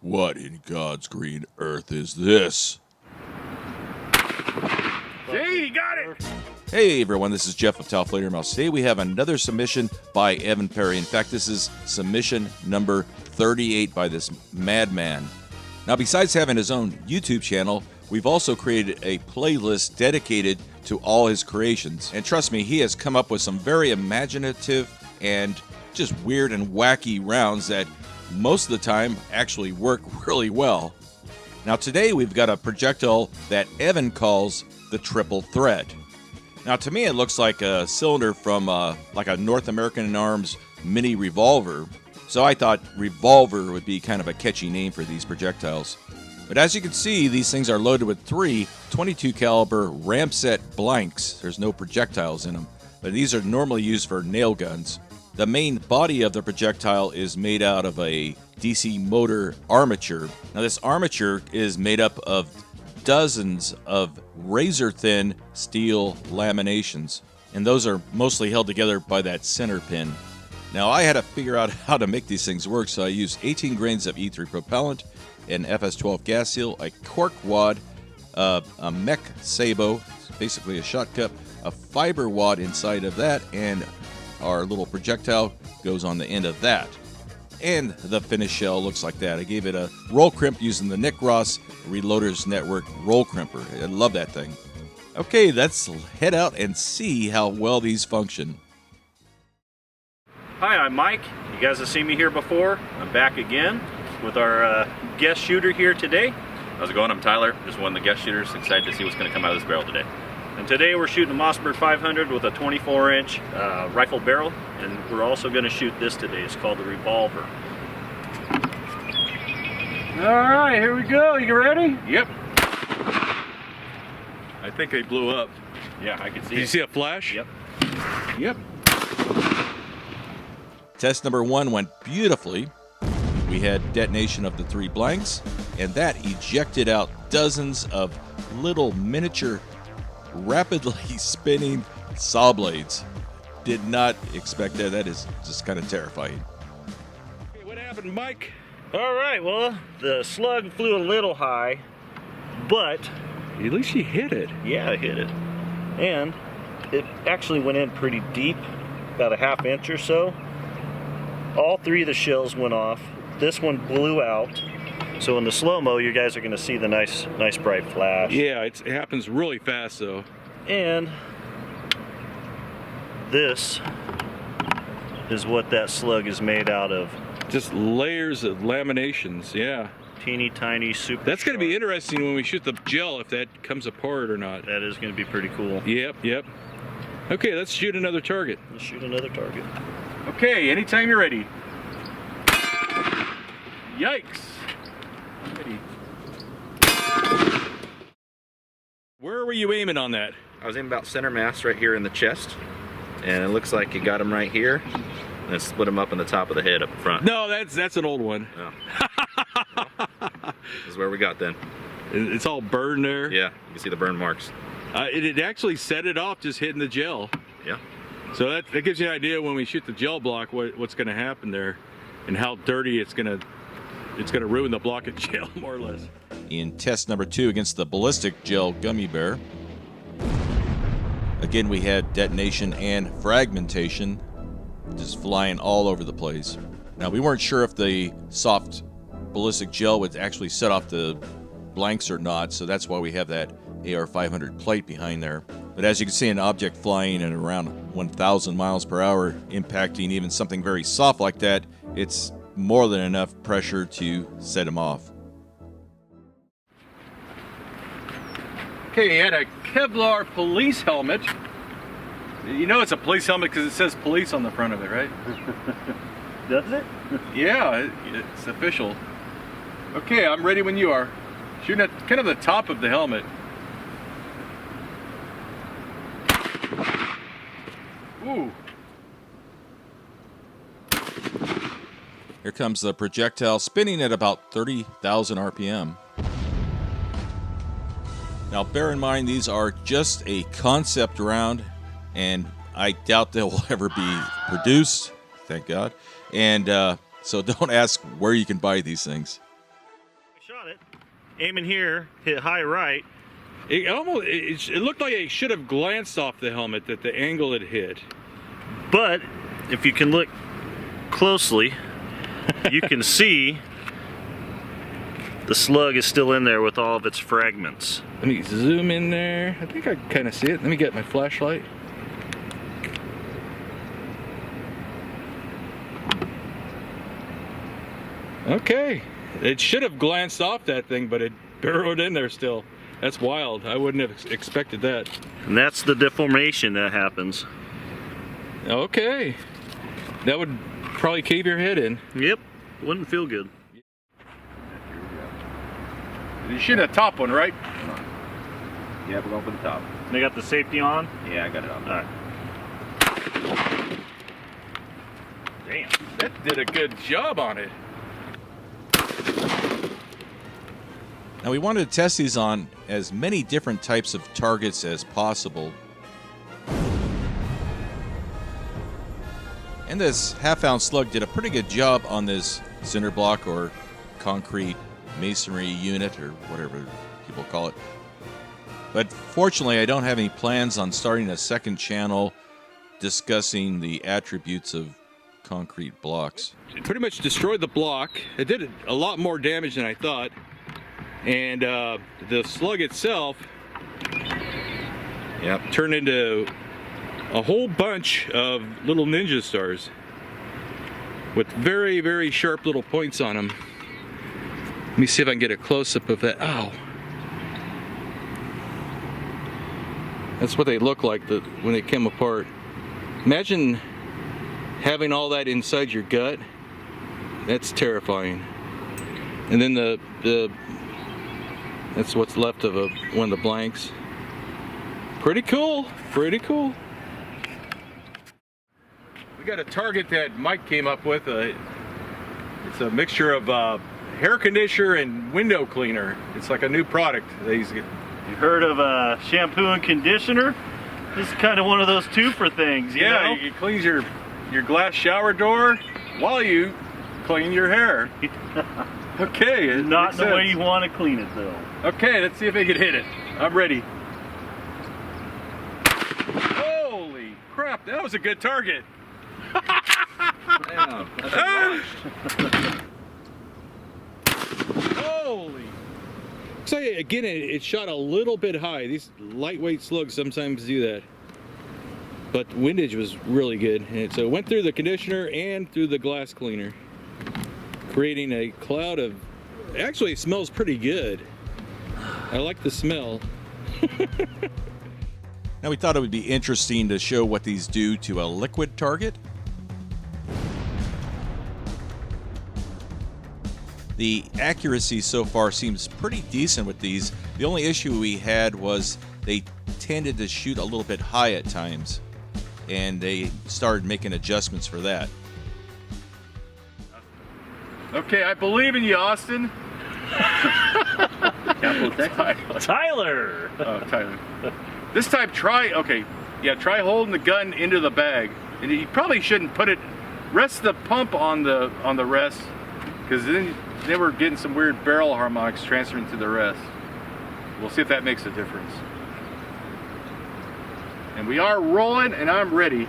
What in God's green earth is this? Hey, you got it! Hey everyone, this is Jeff of Tauflader Mouse. Today we have another submission by Evan Perry. In fact, this is submission number 38 by this madman. Now, besides having his own YouTube channel, we've also created a playlist dedicated to all his creations. And trust me, he has come up with some very imaginative and just weird and wacky rounds that most of the time actually work really well. Now today we've got a projectile that Evan calls the triple threat. Now to me it looks like a cylinder from like a North American Arms mini revolver. So I thought revolver would be kind of a catchy name for these projectiles. But as you can see, these things are loaded with three 22 caliber Ramset blanks. There's no projectiles in them, but these are normally used for nail guns. The main body of the projectile is made out of a DC motor armature. Now this armature is made up of dozens of razor-thin steel laminations, and those are mostly held together by that center pin. Now I had to figure out how to make these things work, so I used 18 grains of E3 propellant, an FS12 gas seal, a cork wad, a mech sabo, basically a shot cup, a fiber wad inside of that, and our little projectile goes on the end of that. And the finished shell looks like that. I gave it a roll crimp using the Nick Ross Reloaders Network roll crimper. I love that thing. Okay, let's head out and see how well these function. Hi, I'm Mike. You guys have seen me here before. I'm back again with our guest shooter here today. How's it going? I'm Tyler, just one of the guest shooters. Excited to see what's going to come out of this barrel today. And today we're shooting a Mossberg 500 with a 24-inch rifle barrel, and we're also going to shoot this today. It's called the revolver. All right, here we go. You ready? Yep. I think they blew up. Yeah, I can see Did you see a flash? Yep. Yep. Test number 1 went beautifully. We had detonation of the three blanks, and that ejected out dozens of little miniature rapidly spinning saw blades. Did not expect that. That is just kind of terrifying. Hey, what happened, Mike? All right, well, the slug flew a little high, but At least you hit it. yeah, I hit it. And it actually went in pretty deep, about a ½ inch or so. All three of the shells went off. This one blew out. So in the slow-mo, you guys are going to see the nice bright flash. Yeah, it happens really fast though. And this is what that slug is made out of. Just layers of laminations, yeah. Teeny tiny, super That's going to be sharp. interesting when we shoot the gel, if that comes apart or not. That is going to be pretty cool. Yep. Okay, let's shoot another target. Let's shoot another target. Okay, anytime you're ready. Yikes. Ready. Where were you aiming on that? I was aiming about center mass right here in the chest, and it looks like you got him right here, and then split him up in the top of the head up front. No, that's an old one. Oh. This is where we got then. It's all burned there. Yeah, you can see the burn marks. It actually set it off just hitting the gel. Yeah. So that gives you an idea when we shoot the gel block what's going to happen there, and how dirty it's going to ruin the block of gel more or less. In test number 2 against the ballistic gel gummy bear, again we had detonation and fragmentation just flying all over the place. Now we weren't sure if the soft ballistic gel would actually set off the blanks or not, so that's why we have that AR-500 plate behind there. But as you can see, an object flying at around 1,000 miles per hour, impacting even something very soft like that, it's more than enough pressure to set him off. Okay, he had a Kevlar police helmet. You know it's a police helmet because it says police on the front of it, right? Does it? Yeah, it's official. Okay, I'm ready when you are. Shooting at kind of the top of the helmet. Ooh. Here comes the projectile spinning at about 30,000 RPM. Now bear in mind these are just a concept round, and I doubt they will ever be produced, thank God. And so don't ask where you can buy these things. it. Aiming here, hit high right. It looked like it should have glanced off the helmet that the angle it hit. But if you can look closely, you can see the slug is still in there with all of its fragments. Let me zoom in there. I think I can kind of see it. Let me get my flashlight. Okay, it should have glanced off that thing, but it burrowed in there still. That's wild. I wouldn't have expected that. And that's the deformation that happens. Okay, that would probably cave your head in. Yep, wouldn't feel good. You shoot a top one, right? Yeah, we're going for the top. They got the safety on? Yeah, I got it on. All right. Damn. That did a good job on it. Now we wanted to test these on as many different types of targets as possible. And this half-ounce slug did a pretty good job on this cinder block or concrete masonry unit or whatever people call it. But fortunately, I don't have any plans on starting a second channel discussing the attributes of concrete blocks. It pretty much destroyed the block. It did a lot more damage than I thought. And the slug itself turned into a whole bunch of little ninja stars with very, very sharp little points on them. Let me see if I can get a close-up of that. Ow. That's what they look like when they came apart. Imagine having all that inside your gut. That's terrifying. And then that's what's left of one of the blanks. Pretty cool, pretty cool. We got a target that Mike came up with. It's a mixture of hair conditioner and window cleaner. It's like a new product that he's getting. You heard of shampoo and conditioner? This is kind of one of those two-for things, you know? It cleans your glass shower door while you clean your hair. Okay, not the way you want to clean it, though. Okay, let's see if they can hit it. I'm ready. Holy crap, that was a good target. Damn, Holy. So again, it shot a little bit high. These lightweight slugs sometimes do that. But windage was really good. And so it went through the conditioner and through the glass cleaner, creating a cloud of, actually it smells pretty good. I like the smell. Now we thought it would be interesting to show what these do to a liquid target. The accuracy so far seems pretty decent with these. The only issue we had was they tended to shoot a little bit high at times, and they started making adjustments for that. Okay, I believe in you, Austin. Capital Texas. Tyler! Oh, Tyler. This time try holding the gun into the bag. And you probably shouldn't rest the pump on the rest, because then we're getting some weird barrel harmonics transferring to the rest. We'll see if that makes a difference. And we are rolling, and I'm ready.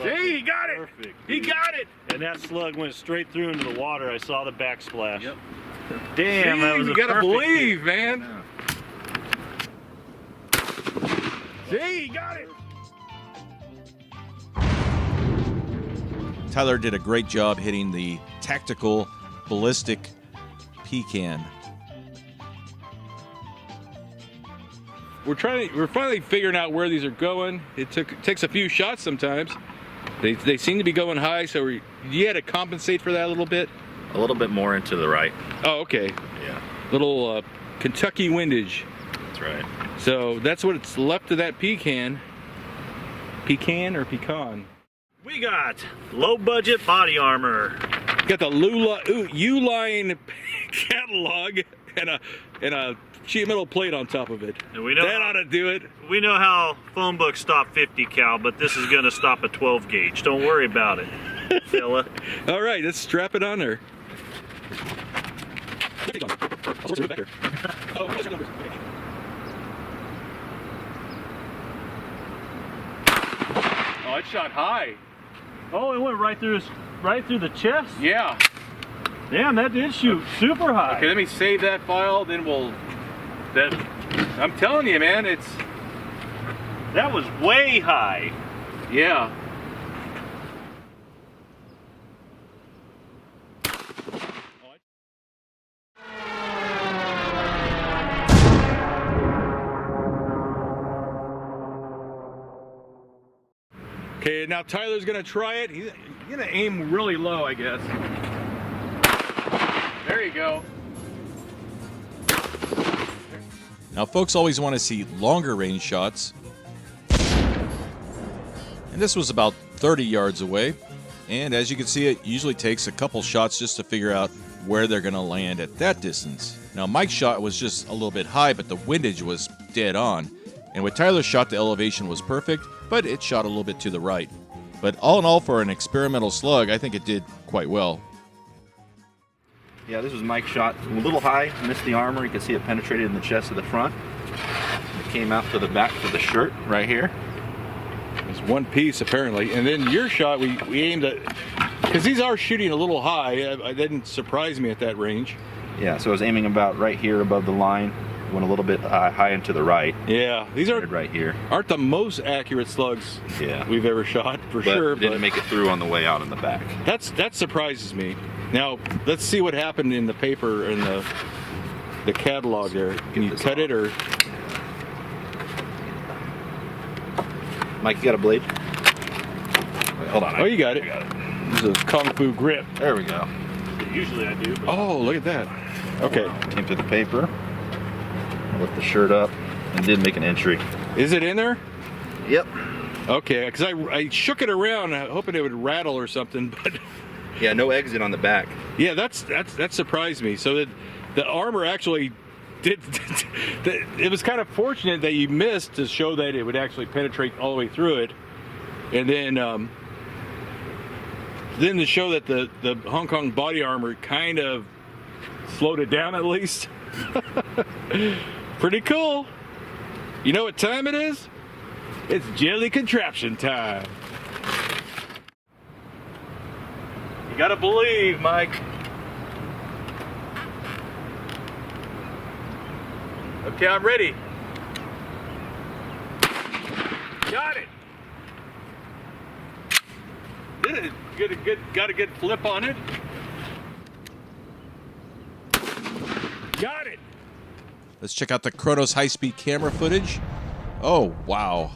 See, he got it! Perfect. He got it! And that slug went straight through into the water. I saw the backsplash. Yep. Damn, See, that was you a gotta perfect believe, hit. man. Yeah. See, he got it! Tyler did a great job hitting the tactical ballistic pecan. We're finally figuring out where these are going. It takes a few shots sometimes. They seem to be going high, so you had to compensate for that a little bit. A little bit more into the right. Oh, okay. Yeah, Little Kentucky windage. that's right. So that's what's left of that pecan. Pecan or pecan? We got low budget body armor. Got the Uline catalog and a sheet metal plate on top of it. And we know that ought to do it. We know how phone books stop 50 cal, but this is going to stop a 12 gauge. Don't worry about it, fella. All right, let's strap it on there. Oh, it shot high. Oh, it went right through the chest. Yeah. Damn, that did shoot super high. Okay, let me save that file, then we'll... I'm telling you, man, That was way high. yeah. Okay, now Tyler's gonna try it. He's gonna aim really low, I guess. There you go. Now, folks always want to see longer range shots. And this was about 30 yards away. And as you can see, it usually takes a couple shots just to figure out where they're going to land at that distance. Now, Mike's shot was just a little bit high, but the windage was dead on. And with Tyler's shot, the elevation was perfect, but it shot a little bit to the right. But all in all, for an experimental slug, I think it did quite well. Yeah, this was Mike's shot. A little high, missed the armor. You can see it penetrated in the chest of the front. It came out to the back of the shirt right here. It's one piece apparently, and then your shot we aimed at, because these are shooting a little high. It didn't surprise me at that range. Yeah, so I was aiming about right here above the line. Went a little bit high and to the right. Yeah, these are right here. Aren't the most accurate slugs we've ever shot for sure. But didn't make it through on the way out in the back. That surprises me. Now let's see what happened in the paper and the catalog there. Can you cut it or? Mike, you got a blade? Wait, hold on. Oh, you got it. This is a Kung Fu grip. There we go. Usually I do. Oh, look at that. Okay. Came through the paper. Lift the shirt up and did make an entry. Is it in there? Yep. Okay, because I shook it around hoping it would rattle or something, but yeah, no exit on the back. Yeah, that surprised me. So that the armor actually did. It was kind of fortunate that you missed to show that it would actually penetrate all the way through it, and then to show that the Hong Kong body armor kind of slowed it down at least. Pretty cool. You know what time it is? It's jelly contraption time. You gotta believe, Mike. Okay, I'm ready. Got it. Did it? Got a good flip on it. Got it. Let's check out the Kronos high-speed camera footage. Oh, wow.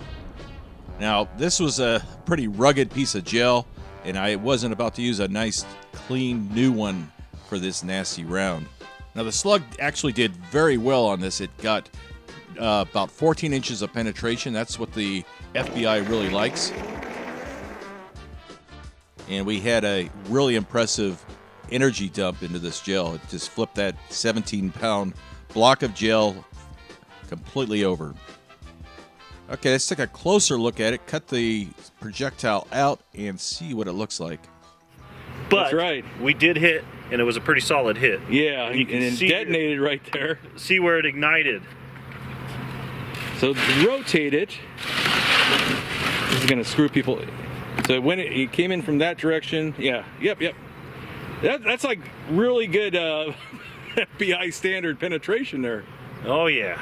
Now, this was a pretty rugged piece of gel, and I wasn't about to use a nice, clean, new one for this nasty round. Now, the slug actually did very well on this. It got about 14 inches of penetration. That's what the FBI really likes. And we had a really impressive energy dump into this gel. It just flipped that 17-pound block of gel completely over. Okay, let's take a closer look at it, cut the projectile out, and see what it looks like. But that's right. We did hit, and it was a pretty solid hit. Yeah, and you can it see detonated right there. See where it ignited. So rotate it. This is gonna screw people. So when it came in from that direction, yeah, yep. That's like really good FBI standard penetration there. Oh yeah,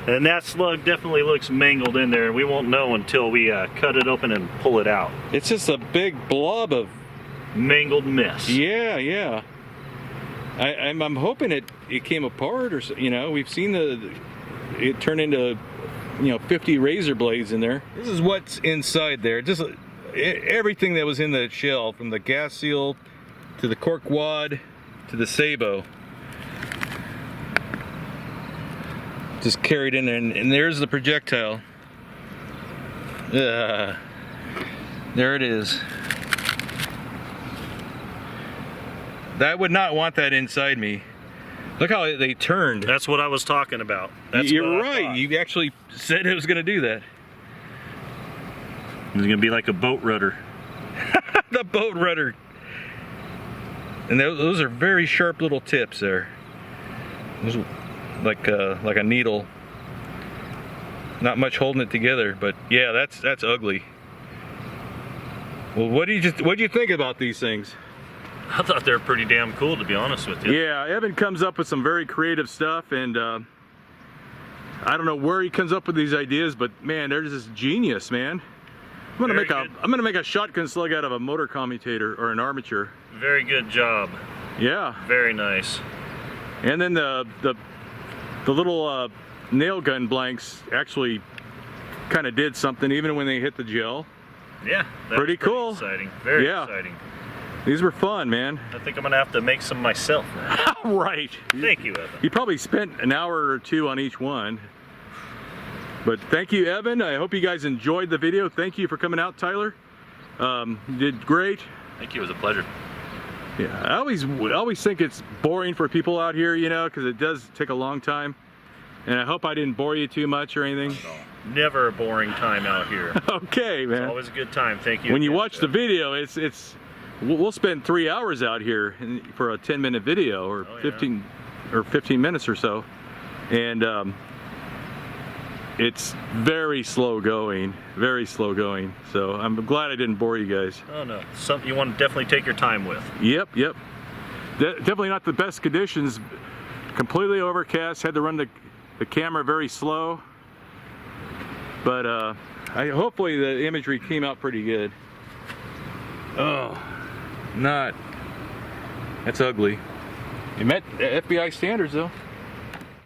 and that slug definitely looks mangled in there. We won't know until we cut it open and pull it out. It's just a big blob of mangled mess. Yeah. I'm hoping it came apart, or we've seen it turn into 50 razor blades in there. This is what's inside there. Just everything that was in the shell, from the gas seal to the cork wad to the sabot, just carried in there, and there's the projectile. There it is. I would not want that inside me. Look how they turned. That's what I was talking about. You're right. You actually said it was going to do that. It's going to be like a boat rudder. The boat rudder. And those are very sharp little tips there. There's like a needle. Not much holding it together, but yeah, that's ugly. Well, what do you think about these things? I thought they were pretty damn cool, to be honest with you. Yeah, Evan comes up with some very creative stuff, and I don't know where he comes up with these ideas, but man, they're just genius, man. I'm gonna make a shotgun slug out of a motor commutator or an armature. Very good job. Yeah. Very nice. And then the little nail gun blanks actually kind of did something, even when they hit the gel. Yeah. Pretty cool. Exciting. Very exciting. These were fun, man. I think I'm gonna have to make some myself now. Right. Thank you, Evan. You probably spent an hour or two on each one. But thank you, Evan. I hope you guys enjoyed the video. Thank you for coming out, Tyler. You did great. Thank you. It was a pleasure. Yeah, I always think it's boring for people out here, you know, because it does take a long time. And I hope I didn't bore you too much or anything. Never a boring time out here. Okay, man. It's always a good time. Thank you. When you watch the video, we'll spend 3 hours out here for a 10-minute video, or 15 minutes or so, and it's very slow going. So I'm glad I didn't bore you guys. Oh no, something you want to definitely take your time with. Yep. Definitely not the best conditions. Completely overcast. Had to run the camera very slow. But hopefully the imagery came out pretty good. Oh, that's ugly. It met FBI standards though.